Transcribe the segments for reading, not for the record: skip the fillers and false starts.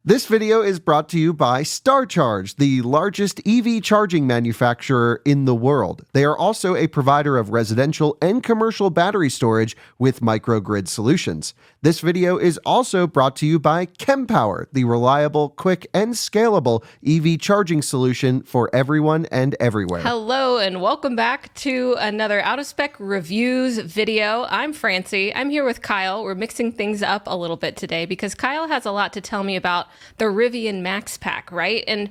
This video is brought to you by StarCharge, the largest EV charging manufacturer in the world. They are also a provider of residential and commercial battery storage with microgrid solutions. This video is also brought to you by Kempower, the reliable, quick, and scalable EV charging solution for everyone and everywhere. Hello and welcome back to another Out of Spec Reviews video. I'm Francie. I'm here with Kyle. We're mixing things up a little bit today because Kyle has a lot to tell me about the Rivian Max Pack, right? And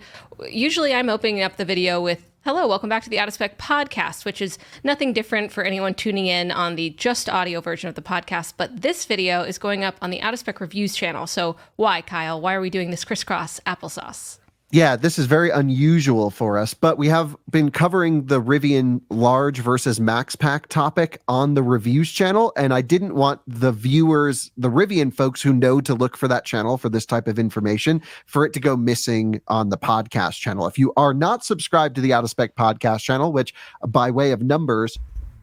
usually I'm opening up the video with, hello, welcome back to the Out of Spec podcast, which is nothing different for anyone tuning in on the just audio version of the podcast. But this video is going up on the Out of Spec Reviews channel. So why, Kyle? Why are we doing this crisscross applesauce? Yeah, this is very unusual for us, but we have been covering the Rivian large versus Max Pack topic on the reviews channel, and I didn't want the viewers, the Rivian folks who know to look for that channel for this type of information, for it to go missing on the podcast channel. If you are not subscribed to the Out of Spec podcast channel, which by way of numbers,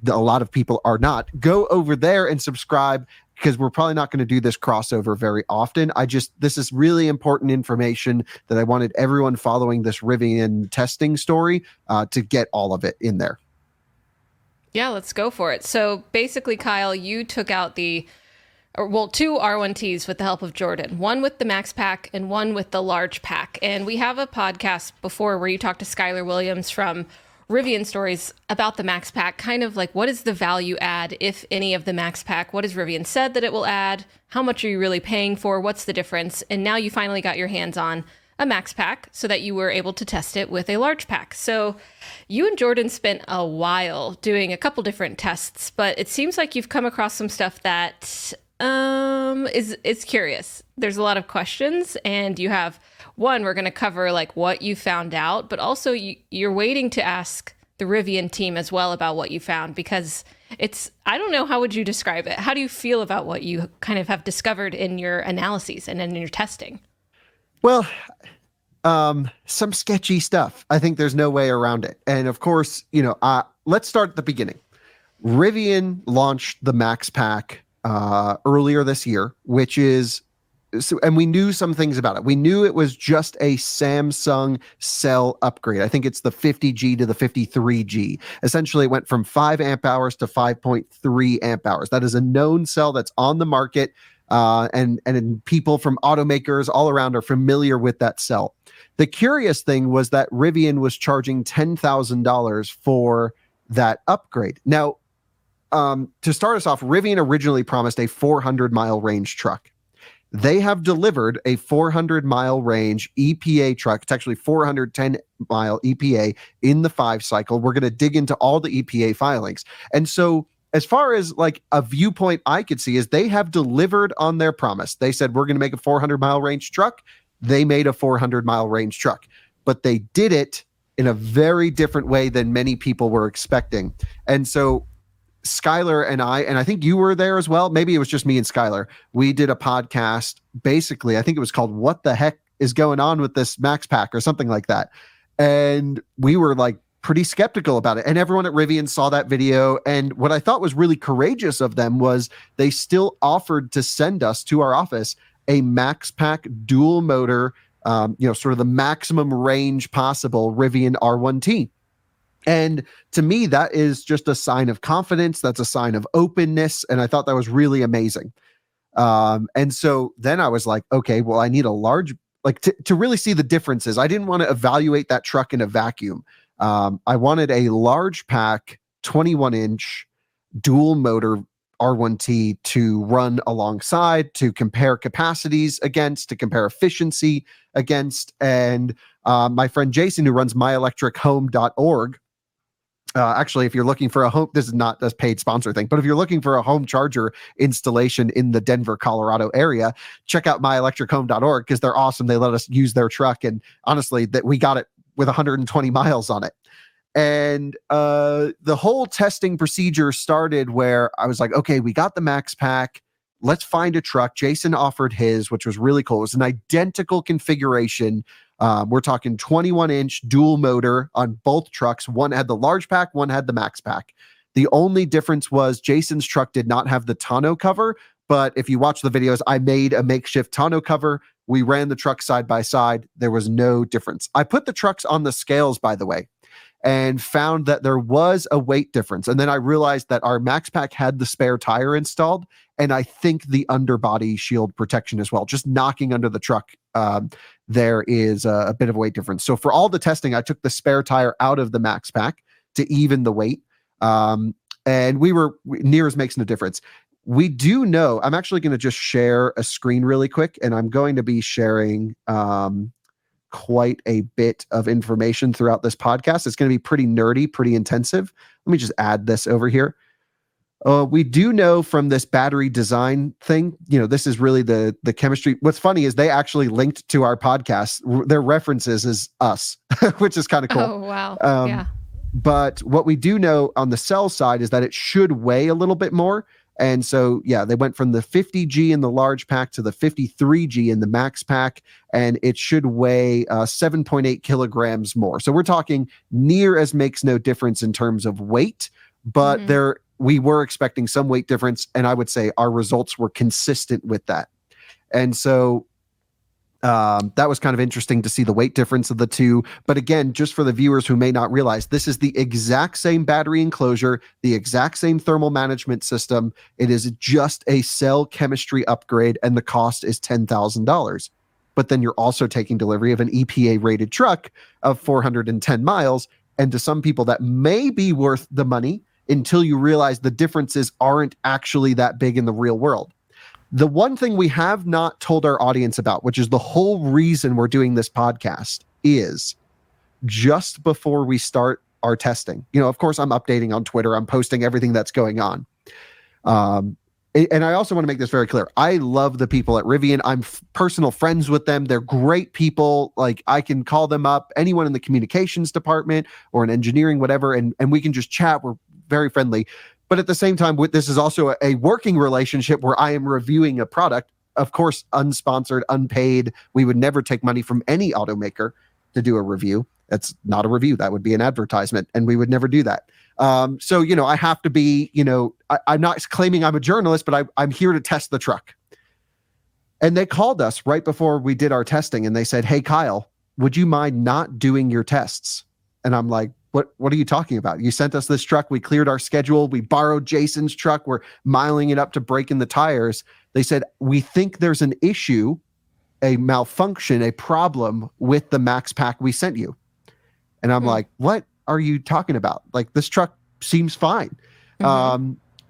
a lot of people are not, go over there and subscribe, because we're probably not going to do this crossover very often. This is really important information that I wanted everyone following this Rivian testing story to get all of it in there. Yeah, let's go for it. So basically, Kyle, you took out two R1Ts with the help of Jordan, one with the Max Pack and one with the large pack. And we have a podcast before where you talked to Skylar Williams from Rivian Stories about the Max Pack, kind of like what is the value add, if any, of the Max Pack? What has Rivian said that it will add? How much are you really paying for? What's the difference? And now you finally got your hands on a Max Pack so that you were able to test it with a large pack. So you and Jordan spent a while doing a couple different tests, but it seems like you've come across some stuff that is curious. There's a lot of questions, and you have one, we're going to cover like what you found out, but also you're waiting to ask the Rivian team as well about what you found, because I don't know, how would you describe it? How do you feel about what you kind of have discovered in your analyses and in your testing? Well, some sketchy stuff. I think there's no way around it. And of course, let's start at the beginning. Rivian launched the Max Pack earlier this year, and we knew some things about it. We knew it was just a Samsung cell upgrade. I think it's the 50G to the 53G. Essentially, it went from 5 amp hours to 5.3 amp hours. That is a known cell that's on the market, and people from automakers all around are familiar with that cell. The curious thing was that Rivian was charging $10,000 for that upgrade. Now, to start us off, Rivian originally promised a 400-mile range truck. They have delivered a 400-mile range EPA truck. It's actually 410-mile EPA in the 5 cycle. We're going to dig into all the EPA filings. And so as far as like a viewpoint I could see is they have delivered on their promise. They said, we're going to make a 400-mile range truck. They made a 400-mile range truck, but they did it in a very different way than many people were expecting. And so Skylar and I think you were there as well. Maybe it was just me and Skylar. We did a podcast. Basically, I think it was called "What the Heck is Going On with This Max Pack" or something like that. And we were like pretty skeptical about it. And everyone at Rivian saw that video. And what I thought was really courageous of them was they still offered to send us to our office a Max Pack dual motor, sort of the maximum range possible Rivian R1T. And to me, that is just a sign of confidence. That's a sign of openness. And I thought that was really amazing. And so then I was like, okay, well, I need a large, to really see the differences. I didn't want to evaluate that truck in a vacuum. I wanted a large pack, 21-inch dual motor R1T to run alongside, to compare capacities against, to compare efficiency against. And my friend Jason, who runs myelectrichome.org, actually, if you're looking for a home, this is not a paid sponsor thing, but if you're looking for a home charger installation in the Denver, Colorado area, check out myelectrichome.org because they're awesome. They let us use their truck. And honestly, that we got it with 120 miles on it. And the whole testing procedure started where I was like, okay, we got the Max Pack. Let's find a truck. Jason offered his, which was really cool. It was an identical configuration. We're talking 21-inch dual motor on both trucks. One had the large pack, one had the Max Pack. The only difference was Jason's truck did not have the tonneau cover, but if you watch the videos, I made a makeshift tonneau cover We ran the trucks side by side. There was no difference. I put the trucks on the scales, by the way, and found that there was a weight difference. And then I realized that our Max Pack had the spare tire installed, and I think the underbody shield protection as well. Just knocking under the truck, there is a bit of a weight difference. So for all the testing, I took the spare tire out of the Max Pack to even the weight. And NEARS makes no difference. We do know, I'm actually going to just share a screen really quick, and I'm going to be sharing quite a bit of information throughout this podcast. It's going to be pretty nerdy, pretty intensive. Let me just add this over here. We do know from this battery design thing, this is really the chemistry. What's funny is they actually linked to our podcast. Their references is us, which is kind of cool. Oh, wow. Yeah. But what we do know on the cell side is that it should weigh a little bit more. And so, yeah, they went from the 50G in the large pack to the 53G in the Max Pack, and it should weigh 7.8 kilograms more. So we're talking near as makes no difference in terms of weight, but we were expecting some weight difference, and I would say our results were consistent with that. And so that was kind of interesting to see the weight difference of the two. But again, just for the viewers who may not realize, this is the exact same battery enclosure, the exact same thermal management system. It is just a cell chemistry upgrade, and the cost is $10,000. But then you're also taking delivery of an EPA rated truck of 410 miles. And to some people, that may be worth the money until you realize the differences aren't actually that big in the real world. The one thing we have not told our audience about, which is the whole reason we're doing this podcast, is just before we start our testing. Of course, I'm updating on Twitter. I'm posting everything that's going on. And I also want to make this very clear. I love the people at Rivian. I'm personal friends with them. They're great people. Like, I can call them up, anyone in the communications department or in engineering, whatever, and we can just chat. We're very friendly. But at the same time, this is also a working relationship where I am reviewing a product, of course, unsponsored, unpaid. We would never take money from any automaker to do a review. That's not a review. That would be an advertisement, and we would never do that. So, I have to be, I'm not claiming I'm a journalist, but I'm here to test the truck. And they called us right before we did our testing, and they said, "Hey, Kyle, would you mind not doing your tests?" And I'm like, What are you talking about? You sent us this truck. We cleared our schedule. We borrowed Jason's truck. We're miling it up to break in the tires. They said, "We think there's an issue, a malfunction, a problem with the Max Pack we sent you." And I'm like, "What are you talking about? Like, this truck seems fine."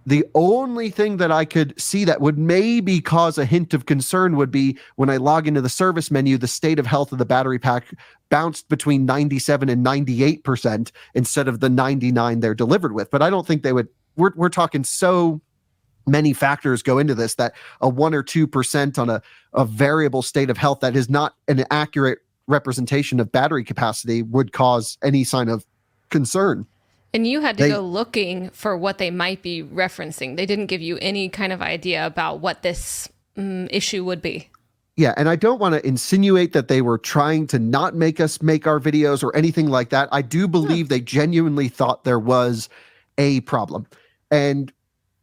The only thing that I could see that would maybe cause a hint of concern would be when I log into the service menu, the state of health of the battery pack bounced between 97 and 98% instead of the 99 they're delivered with. But I don't think they would. We're talking so many factors go into this that a 1 or 2% on a variable state of health that is not an accurate representation of battery capacity would cause any sign of concern. And you had to go looking for what they might be referencing. They didn't give you any kind of idea about what this issue would be. Yeah, and I don't want to insinuate that they were trying to not make us make our videos or anything like that. I do believe they genuinely thought there was a problem. And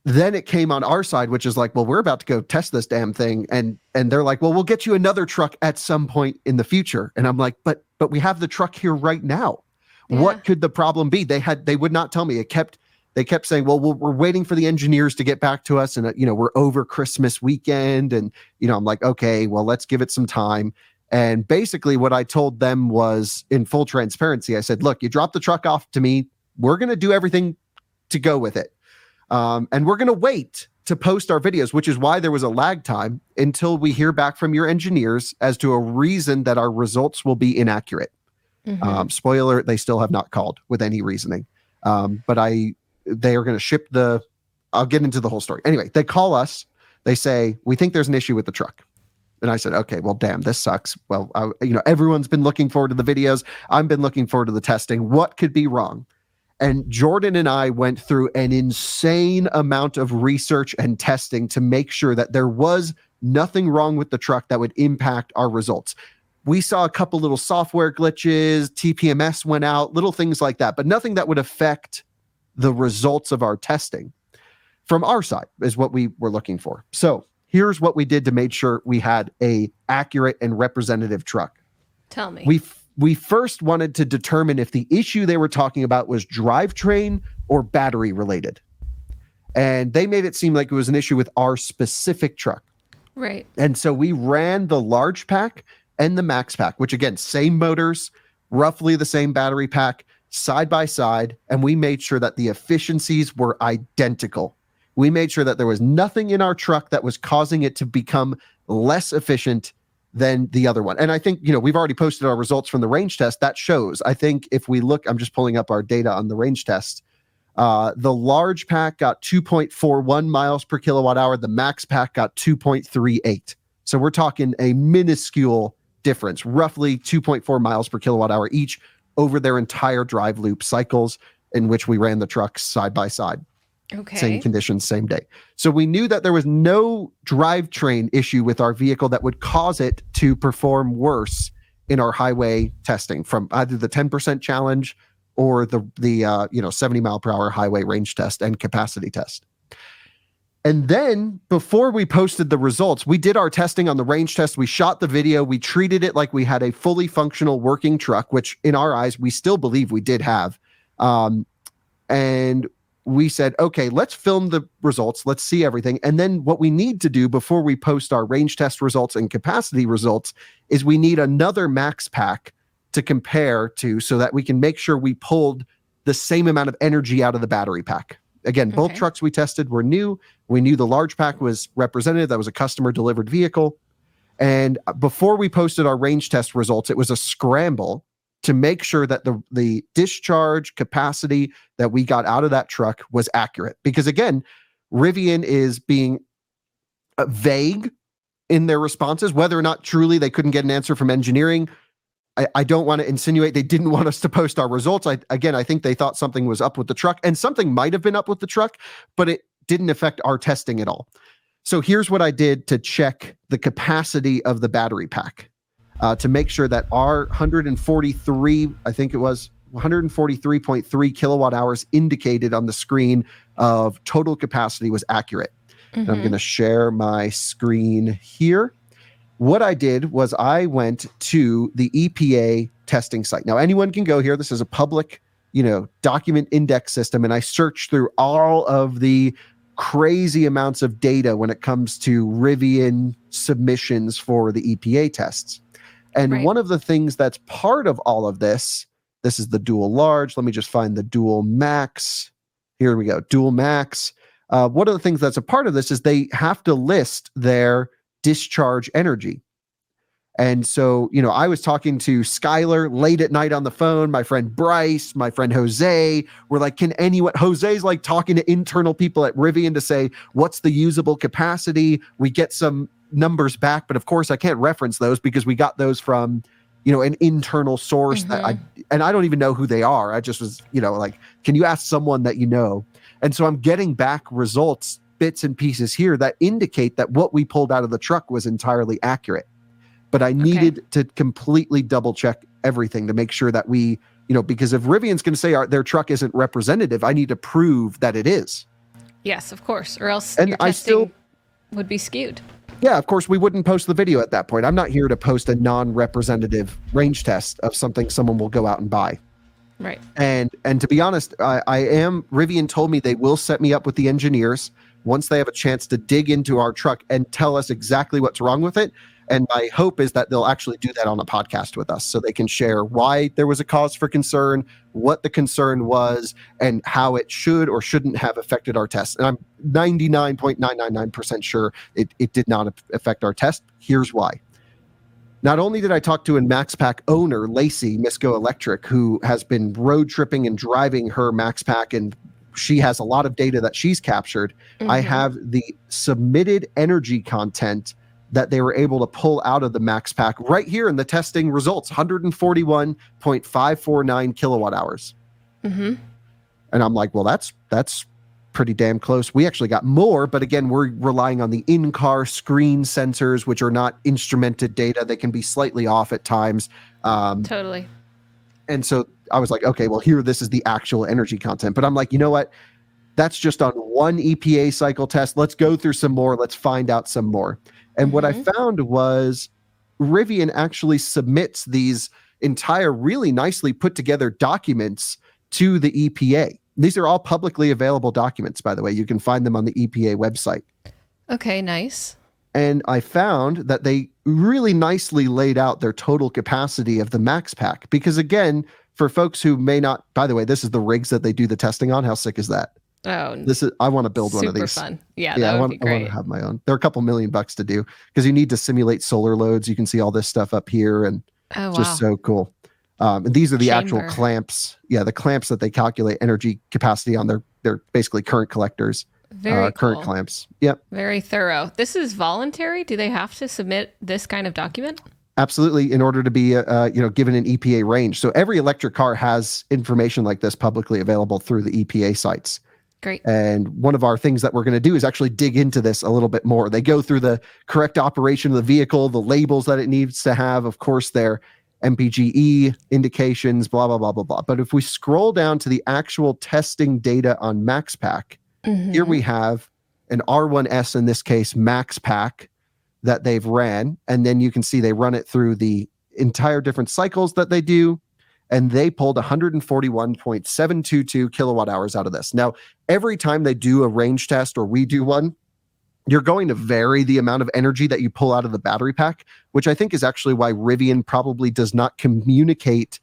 then it came on our side, which is like, well, we're about to go test this damn thing. And they're like, well, we'll get you another truck at some point in the future. And I'm like, but we have the truck here right now. Yeah. What could the problem be? They would not tell me. They kept saying, well, we're waiting for the engineers to get back to us. And, we're over Christmas weekend. And, I'm like, okay, well, let's give it some time. And basically what I told them was, in full transparency, I said, look, you dropped the truck off to me. We're going to do everything to go with it. And we're going to wait to post our videos, which is why there was a lag time until we hear back from your engineers as to a reason that our results will be inaccurate. Spoiler, they still have not called with any reasoning. But they are going to ship I'll get into the whole story. Anyway, they call us. They say, we think there's an issue with the truck. And I said, okay, well, damn, this sucks. Well, everyone's been looking forward to the videos. I've been looking forward to the testing. What could be wrong? And Jordan and I went through an insane amount of research and testing to make sure that there was nothing wrong with the truck that would impact our results. We saw a couple little software glitches, TPMS went out, little things like that, but nothing that would affect the results of our testing from our side is what we were looking for. So here's what we did to make sure we had a accurate and representative truck. Tell me. We first wanted to determine if the issue they were talking about was drivetrain or battery related. And they made it seem like it was an issue with our specific truck. Right. And so we ran the large pack and the max pack, which again, same motors, roughly the same battery pack, side by side, and we made sure that the efficiencies were identical. We made sure that there was nothing in our truck that was causing it to become less efficient than the other one. And I think, we've already posted our results from the range test. That shows. I think if we look, I'm just pulling up our data on the range test. The large pack got 2.41 miles per kilowatt hour. The max pack got 2.38. So we're talking a minuscule difference, roughly 2.4 miles per kilowatt hour each over their entire drive loop cycles in which we ran the trucks side by side. Okay. Same conditions, same day. So we knew that there was no drivetrain issue with our vehicle that would cause it to perform worse in our highway testing from either the 10% challenge or the 70 mile per hour highway range test and capacity test. And then before we posted the results, we did our testing on the range test. We shot the video. We treated it like we had a fully functional working truck, which in our eyes, we still believe we did have. And we said, okay, let's film the results. Let's see everything. And then what we need to do before we post our range test results and capacity results is we need another max pack to compare to so that we can make sure we pulled the same amount of energy out of the battery pack. Again, both trucks we tested were new. We knew the large pack was representative. That was a customer delivered vehicle. And before we posted our range test results, it was a scramble to make sure that the discharge capacity that we got out of that truck was accurate. Because again, Rivian is being vague in their responses, whether or not truly they couldn't get an answer from engineering. I don't want to insinuate they didn't want us to post our results. I think they thought something was up with the truck, and something might have been up with the truck, but it didn't affect our testing at all. So here's what I did to check the capacity of the battery pack to make sure that our 143.3 kilowatt hours indicated on the screen of total capacity was accurate. Mm-hmm. I'm going to share my screen here. What I did was I went to the EPA testing site. Now, anyone can go here. This is a public, document index system. And I searched through all of the crazy amounts of data when it comes to Rivian submissions for the EPA tests. And one of the things that's part of all of this is the dual large. Let me just find the dual max. Here we go. Dual max. One of the things that's a part of this is they have to list their discharge energy. And so, I was talking to Skylar late at night on the phone, my friend Bryce, my friend Jose. We're like, Jose's like talking to internal people at Rivian to say, what's the usable capacity? We get some numbers back, but of course I can't reference those because we got those from, an internal source that I don't even know who they are. I just was, like, can you ask someone that you know? And so I'm getting back results, bits and pieces here that indicate that what we pulled out of the truck was entirely accurate. But I needed to completely double check everything to make sure that we, because if Rivian's going to say their truck isn't representative, I need to prove that it is. Yes, of course. Or else and your testing would be skewed. Yeah, of course, we wouldn't post the video at that point. I'm not here to post a non-representative range test of something someone will go out and buy. Right. And to be honest, Rivian told me they will set me up with the engineers once they have a chance to dig into our truck and tell us exactly what's wrong with it. And my hope is that they'll actually do that on a podcast with us so they can share why there was a cause for concern, what the concern was, and how it should or shouldn't have affected our test. And I'm 99.999% sure it did not affect our test. Here's why. Not only did I talk to a Max Pack owner, Lacey, Misco Electric, who has been road tripping and driving her Max Pack, and she has a lot of data that she's captured. Mm-hmm. I have the submitted energy content that they were able to pull out of the Max Pack right here in the testing results, 141.549 kilowatt hours. Mm-hmm. And I'm like, well, that's pretty damn close. We actually got more, but again, we're relying on the in-car screen sensors, which are not instrumented data. They can be slightly off at times. Totally. And so I was like, okay, well, this is the actual energy content. But I'm like, you know what? That's just on one EPA cycle test. Let's go through some more. Let's find out some more. And what I found was Rivian actually submits these entire really nicely put together documents to the EPA. These are all publicly available documents, by the way. You can find them on the EPA website. Okay, nice. And I found that they really nicely laid out their total capacity of the Max Pack. Because again, for folks who may not, by the way, this is the rigs that they do the testing on. How sick is that? Oh, I want to build one of these. Super fun. Yeah, that would be great. I want to have my own. They're a couple $1,000,000 to do because you need to simulate solar loads. You can see all this stuff up here, and just so cool. And these are the actual clamps. Yeah, the clamps that they calculate energy capacity on. They're basically current collectors. Very current cool. clamps. Yep. Very thorough. This is voluntary. Do they have to submit this kind of document? Absolutely, in order to be given an EPA range. So every electric car has information like this publicly available through the EPA sites. Great. And one of our things that we're going to do is actually dig into this a little bit more. They go through the correct operation of the vehicle, the labels that it needs to have, of course, their MPGE indications, blah, blah, blah, blah, blah. But if we scroll down to the actual testing data on Max Pack, here we have an R1S, in this case, Max Pack, that they've ran. And then you can see they run it through the entire different cycles that they do. And they pulled 141.722 kilowatt hours out of this. Now, every time they do a range test or we do one, you're going to vary the amount of energy that you pull out of the battery pack, which I think is actually why Rivian probably does not communicate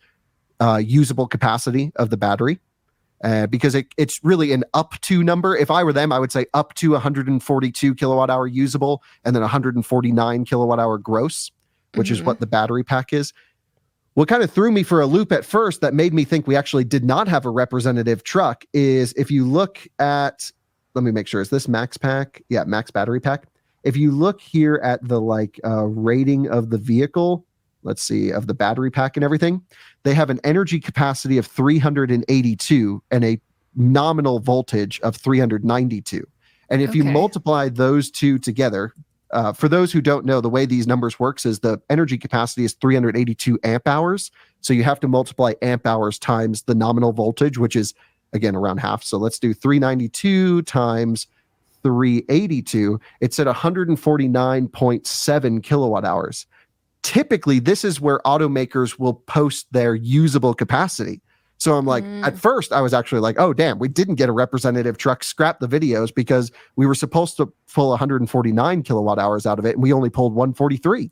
usable capacity of the battery, because it's really an up to number. If I were them, I would say up to 142 kilowatt hour usable and then 149 kilowatt hour gross, which is what the battery pack is. What kind of threw me for a loop at first that made me think we actually did not have a representative truck is if you look at, let me make sure, is this Max Pack? Yeah, Max Battery Pack. If you look here at the rating of the vehicle, let's see, of the battery pack and everything, they have an energy capacity of 382 and a nominal voltage of 392. And if you multiply those two together, for those who don't know, the way these numbers works is the energy capacity is 382 amp hours. So you have to multiply amp hours times the nominal voltage, which is, again, around half. So let's do 392 times 382. It's at 149.7 kilowatt hours. Typically, this is where automakers will post their usable capacity. So I'm like, at first, I was actually like, oh, damn, we didn't get a representative truck. Scrap the videos because we were supposed to pull 149 kilowatt hours out of it, and we only pulled 143.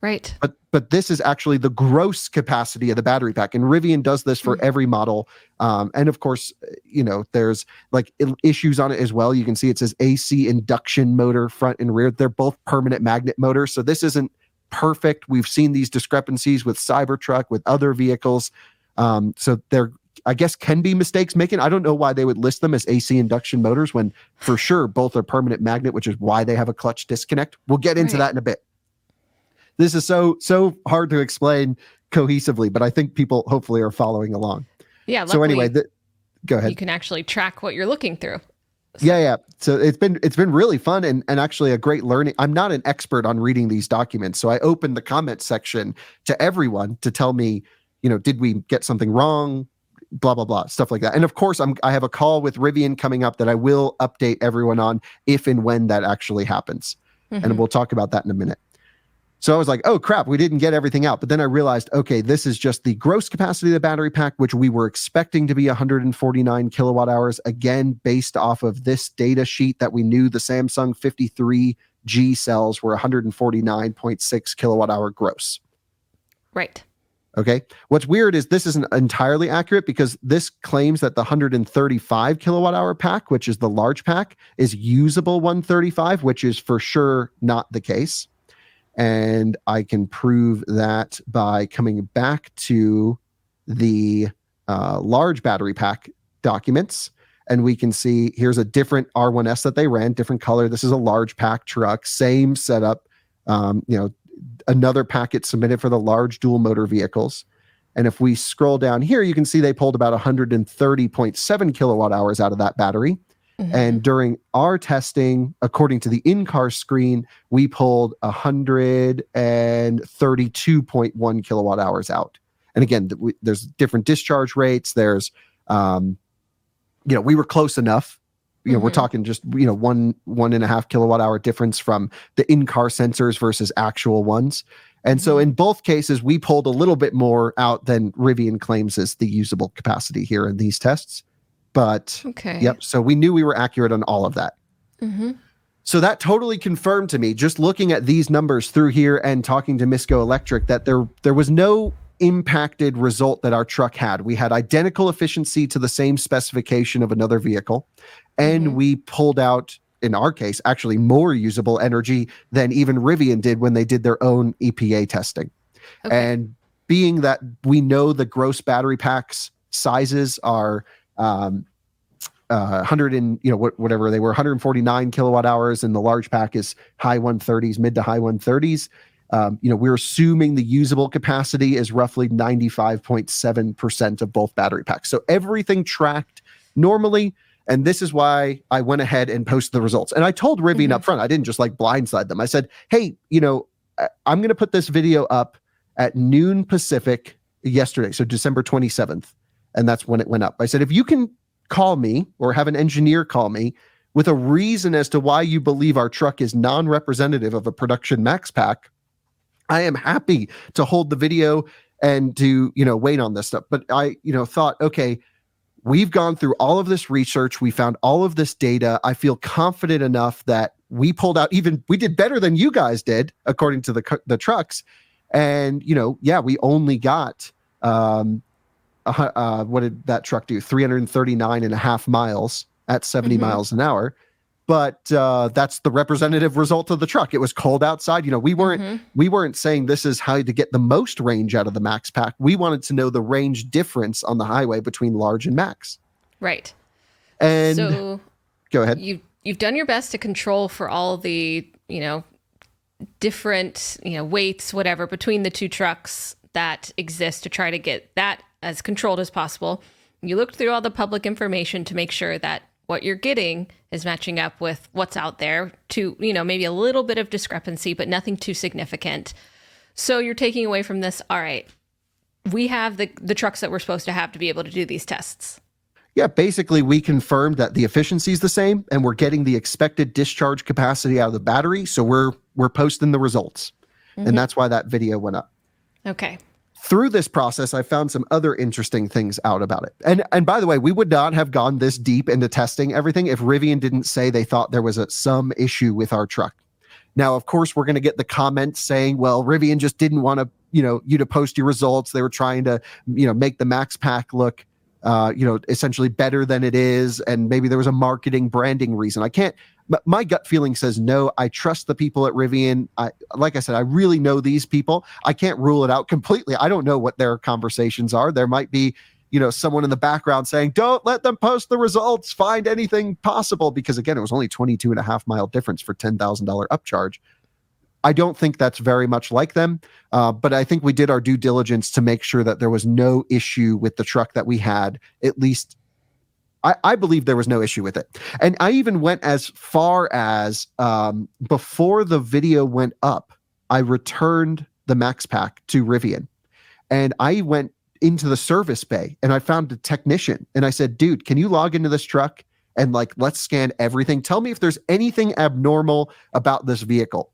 Right. But this is actually the gross capacity of the battery pack. And Rivian does this for every model. And of course, there's issues on it as well. You can see it says AC induction motor front and rear. They're both permanent magnet motors. So this isn't perfect. We've seen these discrepancies with Cybertruck, with other vehicles. So there, I guess, can be mistakes making. I don't know why they would list them as AC induction motors when for sure both are permanent magnet, which is why they have a clutch disconnect. We'll get into that in a bit. This is so hard to explain cohesively, but I think people hopefully are following along. Yeah. So anyway, go ahead. You can actually track what you're looking through. So. Yeah. So it's been really fun and actually a great learning. I'm not an expert on reading these documents, so I opened the comment section to everyone to tell me, did we get something wrong? Blah, blah, blah, stuff like that. And of course, I have a call with Rivian coming up that I will update everyone on if and when that actually happens. And we'll talk about that in a minute. So I was like, oh, crap, we didn't get everything out. But then I realized, okay, this is just the gross capacity of the battery pack, which we were expecting to be 149 kilowatt hours, again, based off of this data sheet that we knew the Samsung 53G cells were 149.6 kilowatt hour gross. Right. Okay. What's weird is this isn't entirely accurate because this claims that the 135 kilowatt hour pack, which is the large pack, is usable 135, which is for sure not the case. And I can prove that by coming back to the large battery pack documents. And we can see here's a different R1S that they ran, different color. This is a large pack truck, same setup, another packet submitted for the large dual motor vehicles. And if we scroll down here, you can see they pulled about 130.7 kilowatt hours out of that battery. And during our testing, according to the in-car screen, we pulled 132.1 kilowatt hours out. And again, there's different discharge rates. There's, we were close enough we're talking just, 1.5 kilowatt hour difference from the in-car sensors versus actual ones. And so in both cases, we pulled a little bit more out than Rivian claims is the usable capacity here in these tests. But yep, so we knew we were accurate on all of that. So that totally confirmed to me, just looking at these numbers through here and talking to Misco Electric, that there was no impacted result that our truck had. We had identical efficiency to the same specification of another vehicle, and we pulled out, in our case, actually more usable energy than even Rivian did when they did their own EPA testing. And being that we know the gross battery packs sizes are 100 and whatever they were, 149 kilowatt hours, and the large pack is high 130s, mid to high 130s. We're assuming the usable capacity is roughly 95.7% of both battery packs. So everything tracked normally. And this is why I went ahead and posted the results. And I told Rivian up front, I didn't just like blindside them. I said, hey, I'm going to put this video up at noon Pacific yesterday. So December 27th. And that's when it went up. I said, if you can call me or have an engineer call me with a reason as to why you believe our truck is non-representative of a production Max Pack, I am happy to hold the video and to, wait on this stuff. But I, thought, okay, we've gone through all of this research. We found all of this data. I feel confident enough that we pulled out we did better than you guys did, according to the trucks. And, we only got, what did that truck do? 339 and a half miles at 70 miles an hour. But that's the representative result of the truck. It was cold outside. We weren't saying this is how to get the most range out of the Max Pack. We wanted to know the range difference on the highway between large and max. Right. And so go ahead. You've done your best to control for all the, different, weights, whatever, between the two trucks that exist to try to get that as controlled as possible. You looked through all the public information to make sure that what you're getting is matching up with what's out there, to, maybe a little bit of discrepancy, but nothing too significant. So you're taking away from this, all right, we have the trucks that we're supposed to have to be able to do these tests. Yeah, basically we confirmed that the efficiency is the same and we're getting the expected discharge capacity out of the battery. So we're posting the results. And that's why that video went up. Okay. Through this process, I found some other interesting things out about it. And by the way, we would not have gone this deep into testing everything if Rivian didn't say they thought there was some issue with our truck. Now, of course, we're going to get the comments saying, well, Rivian just didn't want to, you to post your results. They were trying to, make the Max Pack look, essentially better than it is. And maybe there was a marketing branding reason. But my gut feeling says, no, I trust the people at Rivian. Like I said, I really know these people. I can't rule it out completely. I don't know what their conversations are. There might be, someone in the background saying, don't let them post the results, find anything possible. Because again, it was only 22.5 mile difference for $10,000 upcharge. I don't think that's very much like them. But I think we did our due diligence to make sure that there was no issue with the truck that we had, at least I believe there was no issue with it. And I even went as far as before the video went up, I returned the Max Pack to Rivian. And I went into the service bay and I found a technician. And I said, dude, can you log into this truck and let's scan everything? Tell me if there's anything abnormal about this vehicle.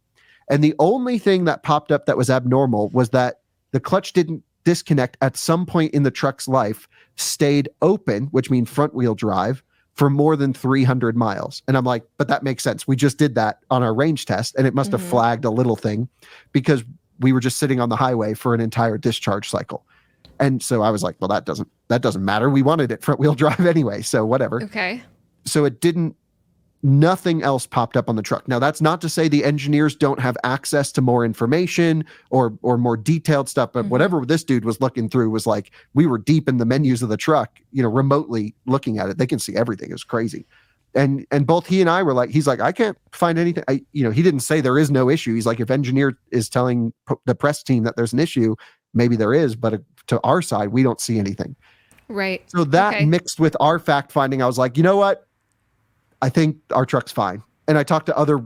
And the only thing that popped up that was abnormal was that the clutch didn't disconnect at some point in the truck's life, stayed open, which means front wheel drive, for more than 300 miles. And I'm like, but that makes sense. We just did that on our range test and it must have flagged a little thing because we were just sitting on the highway for an entire discharge cycle. And so I was like, well, that doesn't matter. We wanted it front wheel drive anyway. So whatever. Okay. So nothing else popped up on the truck. Now, that's not to say the engineers don't have access to more information or more detailed stuff, but whatever this dude was looking through was like, we were deep in the menus of the truck, remotely looking at it. They can see everything. It was crazy. And both he and I were like, he's like, I can't find anything. He didn't say there is no issue. He's like, if engineer is telling the press team that there's an issue, maybe there is, but to our side, we don't see anything. Right. So that mixed with our fact finding, I was like, you know what? I think our truck's fine. And I talked to other,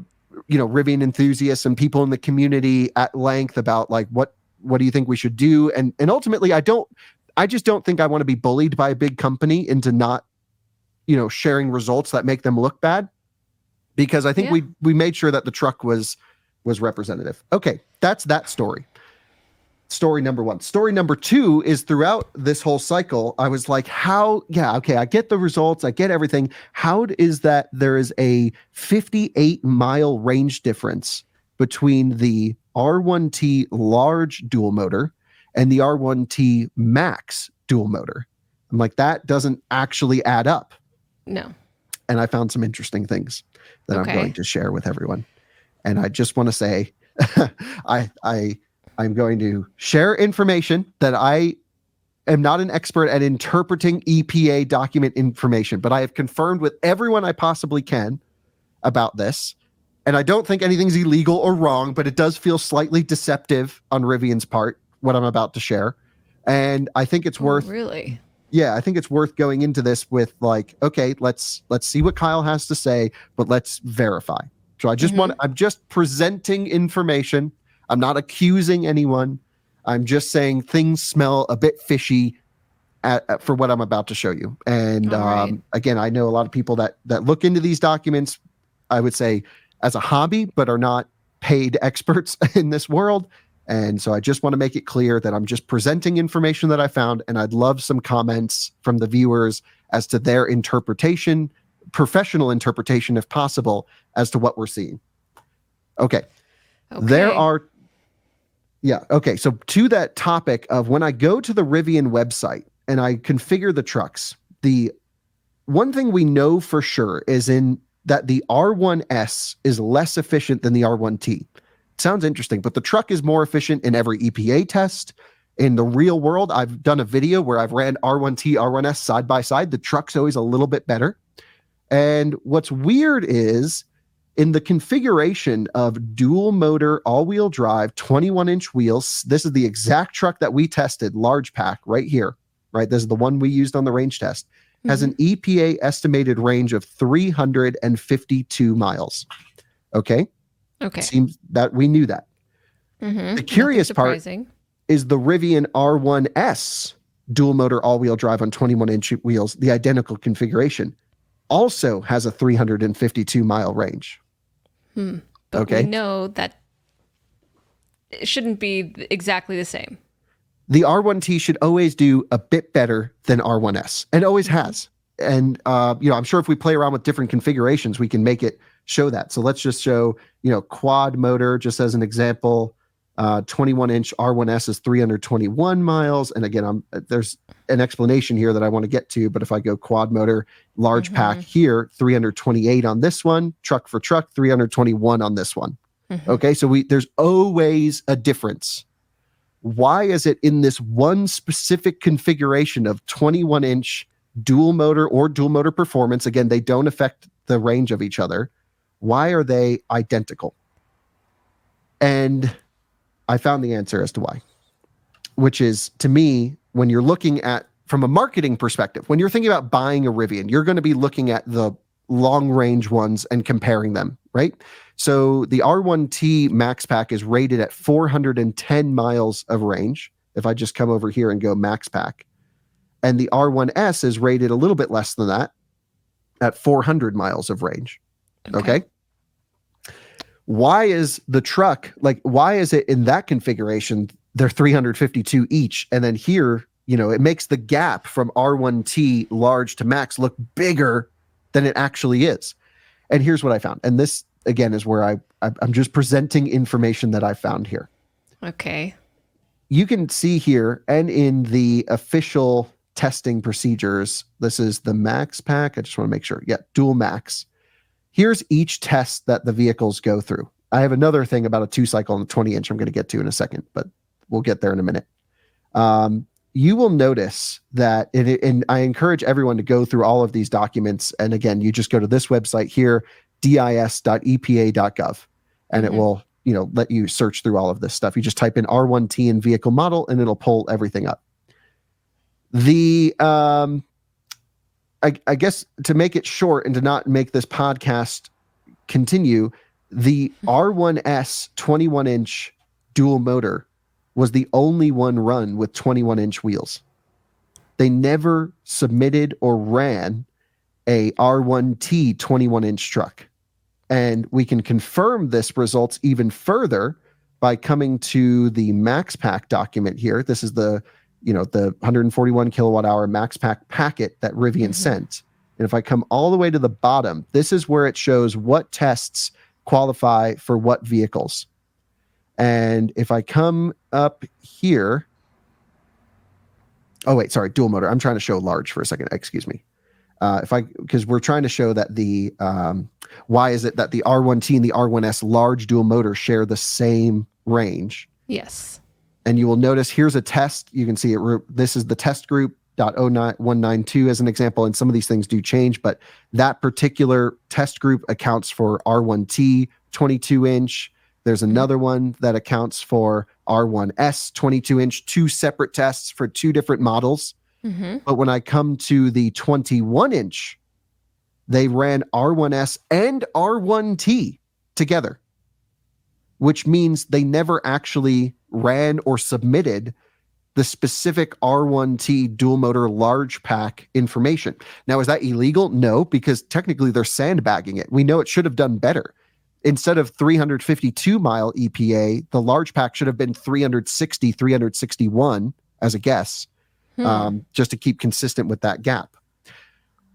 Rivian enthusiasts and people in the community at length about what do you think we should do? And ultimately I just don't think I want to be bullied by a big company into not sharing results that make them look bad, because I think we made sure that the truck was representative. Okay, that's that story. Story number one. Story number two is throughout this whole cycle, I was like, I get the results, I get everything. How is that there is a 58-mile range difference between the R1T large dual motor and the R1T Max dual motor? I'm like, that doesn't actually add up. No. And I found some interesting things that I'm going to share with everyone. And I just want to say, I'm going to share information that I am not an expert at interpreting EPA document information, but I have confirmed with everyone I possibly can about this. And I don't think anything's illegal or wrong, but it does feel slightly deceptive on Rivian's part, what I'm about to share. And I think it's worth... Really? Yeah, I think it's worth going into this with like, okay, let's see what Kyle has to say, but let's verify. So I'm just presenting information. I'm not accusing anyone. I'm just saying things smell a bit fishy for what I'm about to show you. And again, I know a lot of people that look into these documents, I would say as a hobby, but are not paid experts in this world. And so I just want to make it clear that I'm just presenting information that I found, and I'd love some comments from the viewers as to their interpretation, professional interpretation, if possible, as to what we're seeing. Okay. So to that topic of when I go to the Rivian website and I configure the trucks, the one thing we know for sure is that the R1S is less efficient than the R1T. Sounds interesting, but the truck is more efficient in every EPA test. In the real world, I've done a video where I've ran R1T, R1S side by side. The truck's always a little bit better. And what's weird is in the configuration of dual motor, all-wheel drive, 21-inch wheels, this is the exact truck that we tested, large pack, right here, right? This is the one we used on the range test, has an EPA estimated range of 352 miles. Okay? Okay. Seems that we knew that. The curious part is the Rivian R1S dual motor all-wheel drive on 21-inch wheels, the identical configuration, also has a 352-mile range. But we know that it shouldn't be exactly the same. The R1T should always do a bit better than R1S, and always has. And I'm sure if we play around with different configurations, we can make it show that. So let's just show, quad motor, just as an example. 21-inch R1S is 321 miles. And again, there's an explanation here that I want to get to, but if I go quad motor, large pack here, 328 on this one, truck for truck, 321 on this one. Okay, so there's always a difference. Why is it in this one specific configuration of 21-inch dual motor or dual motor performance? Again, they don't affect the range of each other. Why are they identical? And I found the answer as to why, which is, to me, when you're looking at, from a marketing perspective, when you're thinking about buying a Rivian, you're going to be looking at the long range ones and comparing them, right? So the R1T Max Pack is rated at 410 miles of range. If I just come over here and go Max Pack, and the R1S is rated a little bit less than that at 400 miles of range. Okay. Why is the truck, why is it in that configuration, they're 352 each? And then here, it makes the gap from R1T large to max look bigger than it actually is. And here's what I found. And this, again, is where I'm just presenting information that I found here. Okay. You can see here, and in the official testing procedures, this is the Max Pack. I just want to make sure. Yeah, dual max. Here's each test that the vehicles go through. I have another thing about a 2-cycle and a 20-inch I'm going to get to in a second, but we'll get there in a minute. You will notice that, and I encourage everyone to go through all of these documents. And again, you just go to this website here, dis.epa.gov, and it will, let you search through all of this stuff. You just type in R1T and vehicle model, and it'll pull everything up. I guess to make it short and to not make this podcast continue, the R1S 21-inch dual motor was the only one run with 21-inch wheels. They never submitted or ran a R1T 21-inch truck. And we can confirm this results even further by coming to the Max Pack document here. This is the 141 kilowatt hour Max Pack packet that Rivian sent. And if I come all the way to the bottom, this is where it shows what tests qualify for what vehicles. And if I come up here, dual motor. I'm trying to show large for a second. Excuse me. Because we're trying to show that why is it that the R1T and the R1S large dual motor share the same range? Yes. And you will notice here's a test. You can see it. This is the test group .09192 as an example, and some of these things do change, but that particular test group accounts for R1T 22-inch. There's another one that accounts for R1S 22-inch, two separate tests for two different models. But when I come to the 21-inch, they ran R1S and R1T together, which means they never actually ran or submitted the specific R1T dual motor large pack information. Now, is that illegal? No, because technically they're sandbagging it. We know it should have done better. Instead of 352 mile EPA, the large pack should have been 360, 361 as a guess. Just to keep consistent with that gap,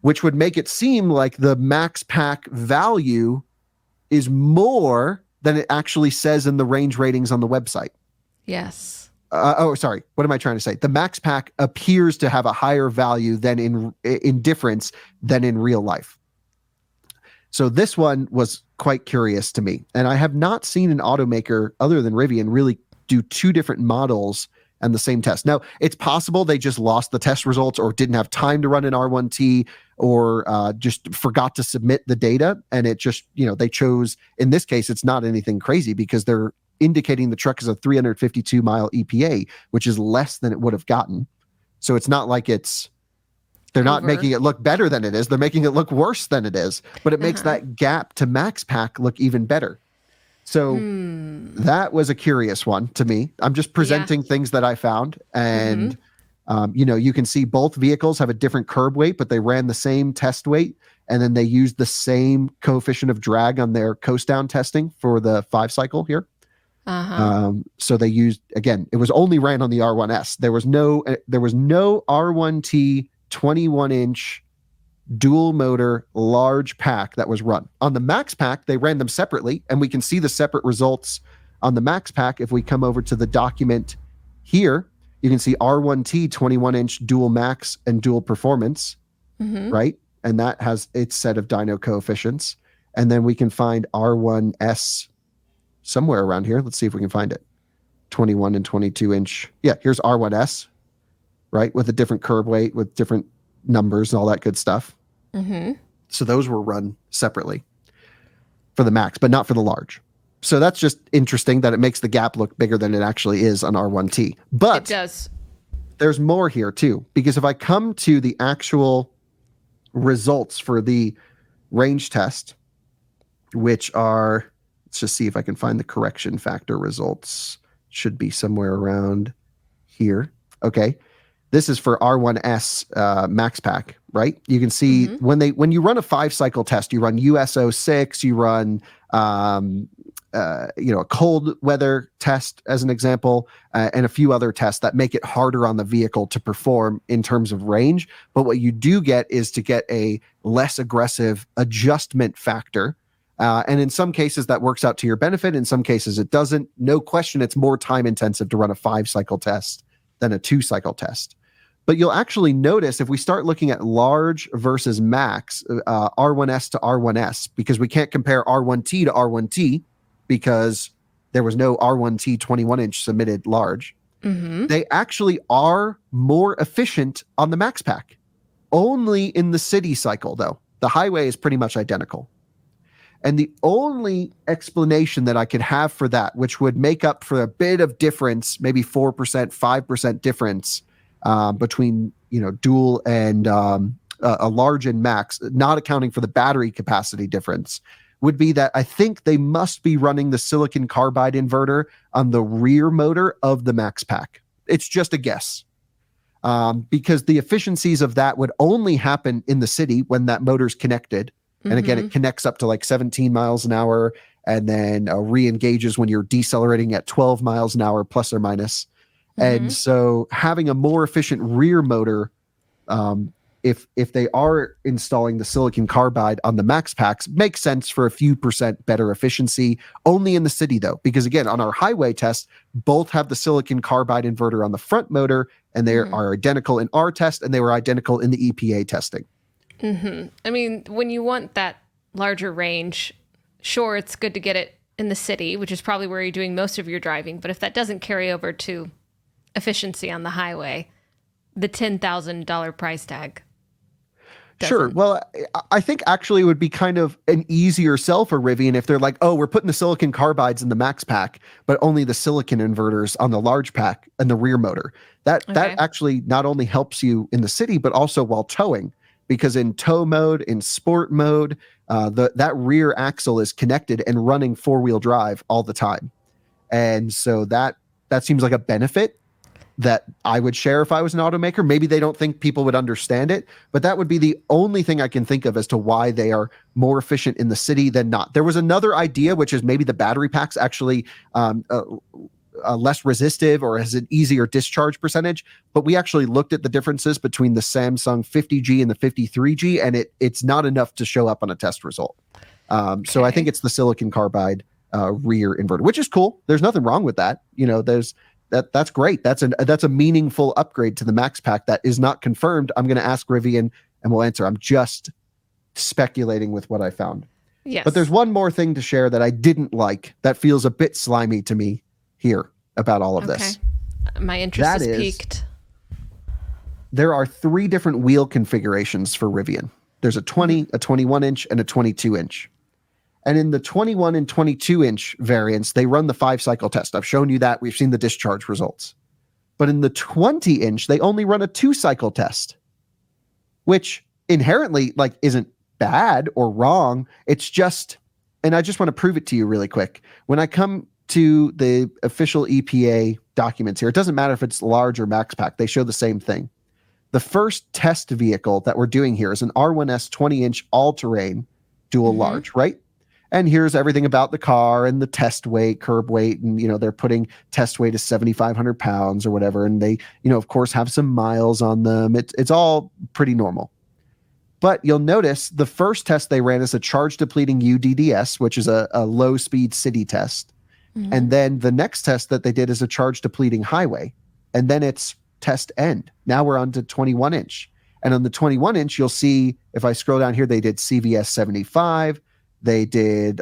which would make it seem like the Max Pack value is more than it actually says in the range ratings on the website. Yes. Sorry. What am I trying to say? The Max Pack appears to have a higher value than in difference than in real life. So this one was quite curious to me. And I have not seen an automaker other than Rivian really do two different models and the same test. Now, it's possible they just lost the test results or didn't have time to run an R1T or just forgot to submit the data. And it just, they chose, in this case, it's not anything crazy because they're indicating the truck is a 352 mile EPA, which is less than it would have gotten. So it's not like they're not making it look better than it is. They're making it look worse than it is, but it makes that gap to Max Pack look even better. So that was a curious one to me. I'm just presenting things that I found. And, you can see both vehicles have a different curb weight, but they ran the same test weight. And then they used the same coefficient of drag on their coast down testing for the 5 cycle here. So they used, again, it was only ran on the R1S. There was no R1T 21-inch dual motor large pack that was run. On the Max Pack, they ran them separately, and we can see the separate results on the Max Pack. If we come over to the document here, you can see R1T 21-inch dual max and dual performance, right? And that has its set of dyno coefficients. And then we can find R1S somewhere around here. Let's see if we can find it. 21 and 22-inch. Yeah, here's R1S, right? With a different curb weight, with different numbers and all that good stuff. So those were run separately for the Max, but not for the large. So that's just interesting that it makes the gap look bigger than it actually is on R1T. But it does. There's more here too, because if I come to the actual results for the range test, which are, let's just see if I can find the correction factor results. Should be somewhere around here. Okay. This is for R1S Max Pack, right? You can see when you run a 5-cycle test, you run USO6, you run a cold weather test as an example, and a few other tests that make it harder on the vehicle to perform in terms of range. But what you do get is to get a less aggressive adjustment factor. And in some cases that works out to your benefit. In some cases it doesn't. No question, it's more time intensive to run a 5-cycle test than a 2-cycle test. But you'll actually notice if we start looking at large versus max, R1S to R1S, because we can't compare R1T to R1T because there was no R1T 21-inch submitted large. They actually are more efficient on the Max Pack. Only in the city cycle, though. The highway is pretty much identical. And the only explanation that I could have for that, which would make up for a bit of difference, maybe 4%, 5% difference between dual and a large and max, not accounting for the battery capacity difference, would be that I think they must be running the silicon carbide inverter on the rear motor of the Max Pack. It's just a guess. because the efficiencies of that would only happen in the city when that motor's connected. And again, it connects up to like 17 miles an hour and then re-engages when you're decelerating at 12 miles an hour, plus or minus. And so having a more efficient rear motor, if they are installing the silicon carbide on the Max Packs, makes sense for a few percent better efficiency, only in the city though, because again, on our highway test, both have the silicon carbide inverter on the front motor, and they are identical in our test, and they were identical in the EPA testing. I mean, when you want that larger range, sure, it's good to get it in the city, which is probably where you're doing most of your driving. But if that doesn't carry over to efficiency on the highway, the $10,000 price tag doesn't. Sure. Well, I think actually it would be kind of an easier sell for Rivian if they're like, oh, we're putting the silicon carbides in the Max Pack, but only the silicon inverters on the large pack and the rear motor. That actually not only helps you in the city, but also while towing. Because in tow mode, in sport mode, that rear axle is connected and running four-wheel drive all the time. And so that seems like a benefit that I would share if I was an automaker. Maybe they don't think people would understand it, but that would be the only thing I can think of as to why they are more efficient in the city than not. There was another idea, which is maybe the battery packs actually less resistive or has an easier discharge percentage, but we actually looked at the differences between the Samsung 50G and the 53G, and it's not enough to show up on a test result. So I think it's the silicon carbide rear inverter, which is cool. There's nothing wrong with that. That's great. That's a meaningful upgrade to the Max Pack that is not confirmed. I'm going to ask Rivian and we'll answer. I'm just speculating with what I found. Yes. But there's one more thing to share that I didn't like that feels a bit slimy to me here about all of this. My interest is piqued. There are 3 different wheel configurations for Rivian. There's a 20, a 21 inch, and a 22 inch. And in the 21 and 22 inch variants, they run the 5-cycle test. I've shown you that. We've seen the discharge results. But in the 20 inch, they only run a 2-cycle test, which inherently isn't bad or wrong. It's just, and I just want to prove it to you really quick. When I come to the official EPA documents here, it doesn't matter if it's large or Max Pack, they show the same thing. The first test vehicle that we're doing here is an R1S 20-inch all-terrain dual large, right? And here's everything about the car and the test weight, curb weight, and they're putting test weight as 7,500 pounds or whatever, and they of course have some miles on them. It's all pretty normal. But you'll notice the first test they ran is a charge depleting UDDS, which is a low speed city test. And then the next test that they did is a charge depleting highway. And then it's test end. Now we're on to 21 inch. And on the 21 inch, you'll see, if I scroll down here, they did CVS 75, they did